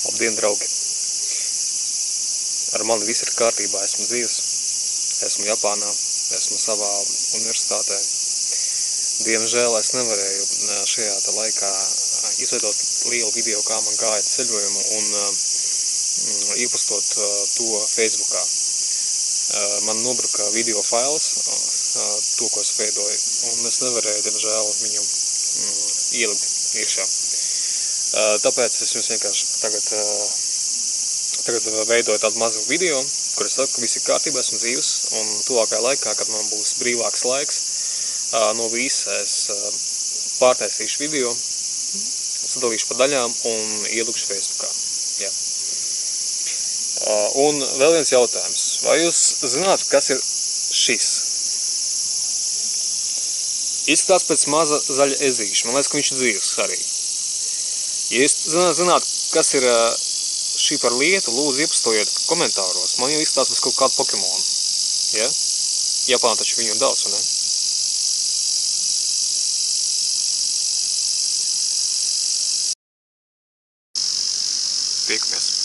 Labdien, draugi! Ar mani viss ir kārtībā, esmu dzīvs, esmu Japānā, esmu savā universitātē. Diemžēl es nevarēju šajā laikā izveidot lielu video, kā man gāja ceļojumu un iepostot to Facebookā. Man nobruka video fails, to, ko es veidoju, un es nevarēju, diemžēl, viņu ielikt iekšā. Tāpēc es jums vienkārši tagad veidoju tādu mazu video, kur es saku, ka viss ir kārtībā, esmu dzīvs, un tuvākajā laikā, kad man būs brīvāks laiks, no visa es pārtaisīšu video, sadalīšu pa daļām un ielikšu Facebookā. Jā. Un vēl viens jautājums. Vai jūs zināt, kas ir šis? Izskatās pēc maza zaļa ezīša. Man liekas, ka viņš ir dzīvs arī. Ja jūs zināt, kas ir šī par lietu, lūdzu iepastojiet komentāros. Man jau izskatās pēc kaut kādu Pokemonu. Ja? Japānā taču viņu ir daudz, vai ne? Tiekamies!